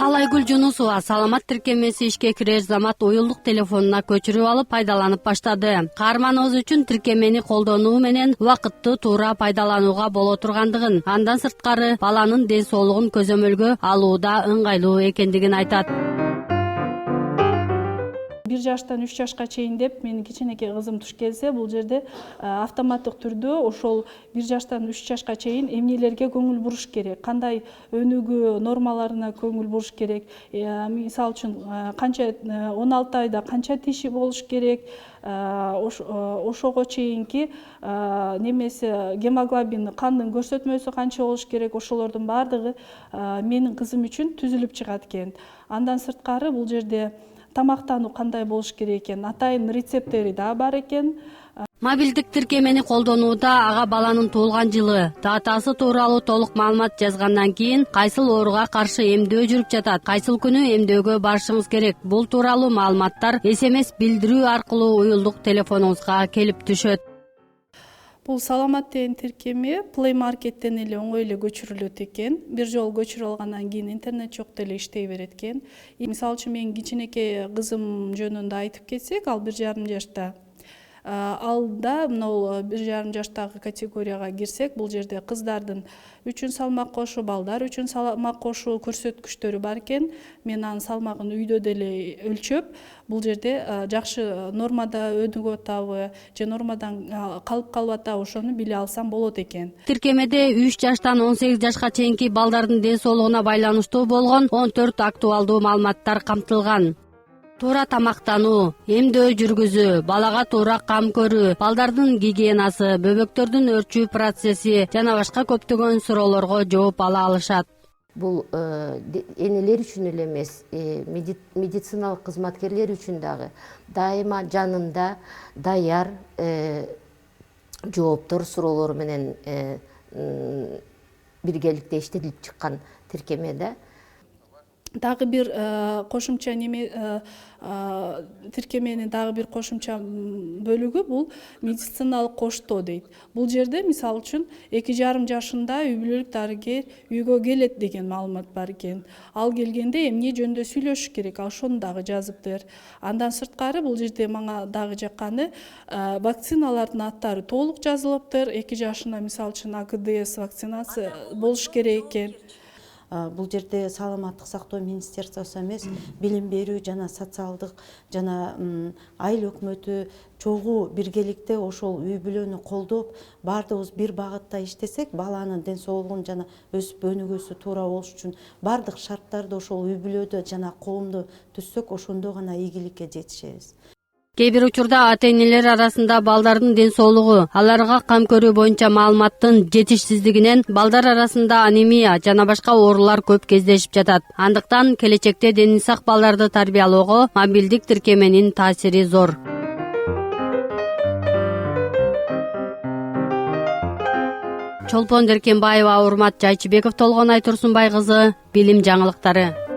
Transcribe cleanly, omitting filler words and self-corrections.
Алайгүл Жунусова саламат тиркемеси ишке кирер замат уюлдук телефонуна көчүрүп алып пайдаланып баштады. Каарманыбыз үчүн тиркемени колдонуу менен убакытты туура пайдаланууга боло тургандыгын, андан сырткары баланын ден соолугун көзөмөлгө алууда ыңгайлуу экендигин айтат. 1 жаштан 3 жашка чейин деп менин кичинекей кызым туш келсе, бул жерде автоматтык түрдө ошол 1 жаштан 3 жашка чейин эмнелерге көңүл буруш керек, кандай өнүгүү нормаларына көңүл буруш керек, мисалы үчүн канча 16 айда канча тиши болуш керек, ошого чейинки немеси гемоглобин кандын көрсөтмөсү канча болуш керек, ошолордун баардыгы менин кызым үчүн түзүлүп чыгат экен. Андан сырткары бул жерде тамактануу кандай болуш керек экен, атайын рецептери да бар экен. Мобилдик тиркемени колдонууда ага баланын туулган жылы, датасы тууралуу толук маалымат жазгандан кийин кайсыл ооруга каршы эмдөө жүрүп жатат, кайсыл күнү эмдөөгө барышыңыз керек, бул тууралуу маалыматтар SMS билдирүү аркылуу уюлдук телефонуңузга келип түшөт. Бул саламат деген тиркеме Play Market'тен эле оңой эле көчүрүлөт экен. Бир жолу көчүрүп алгандан кийин интернет жок деле иштей берет экен. Мисалы үчүн менин кичинекей кызым жөнүндө айтып кетсек, ал 1,5 жашта. Алда мына 1,5 жаштагы категорияга кирсек, бул жерде кыздардын үчүн салмак кошуу, балдар үчүн салмак кошуу көрсөткүчтөрү бар экен. Мен анын салмагын үйдө деле өлчөп, бул жерде жакшы нормада өнүгүп атабы же нормадан калып калып атабы ошону биле алсам болот экен. Тиркемеде 3 жаштан 18 жашка чейинки балдардын ден соолугуна байланыштуу болгон 14 актуалдуу маалыматтар камтылган. Туура тамактануу, эмдөө жүргүзүү, балага туура кам көрүү, балдардын гигиенасы, бөбөктөрдүн өрчүү процесси жана башка көптөгөн суроолорго жооп ала алышат. Бул энелер үчүн эле эмес, медициналык кызматкерлер үчүн дагы дайыма жанында даяр жооптор, суроолор менен биргеликте иштетилип чыккан тиркемеде. Дагы бир кошумча тиркеменин дагы бир кошумча бөлүгү бул медициналык коштоо дейт. Бул жерде мисалы үчүн 2,5 жашында үй бүлөлүк дарыгер үйгө келет деген маалымат бар экен. Ал келгенде эмне жөнүндө сүйлөшүш керек, ошону дагы жазыптыр. Андан сырткары бул жерде мага дагы жакканы вакциналардын аттары толук жазылыптыр. 2 жашына мисалы үчүн АГДС вакцинация болуш керек экен. Бул жерде саламаттык сактоо министерствосу эмес, билим берүү жана социалдык жана айыл өкмөтү чогуу биргеликте ошол үй бүлөнү колдоп, баардыгыбыз бир багытта иштесек, баланын ден соолугун жана өсүп өнүгүүсү туура болуш үчүн баардык шарттарды ошол үй бүлөдө жана коомдо түзсөк, ошондо гана ийгиликке жетишебиз. Кээ бир учурда ата-энелер арасында балдардын ден соолугу, аларга кам көрүү боюнча маалыматтын жетишсиздигинен балдар арасында анемия жана башка оорулар көп кездешип жатат. Андыктан келечекте дени сак балдарды тарбиялоого мобилдик тиркеменин таасири зор. Чолпон Деркенбаева, Урмат Жайчыбеков, Толгонай Турсунбай кызы, билим жаңылыктары.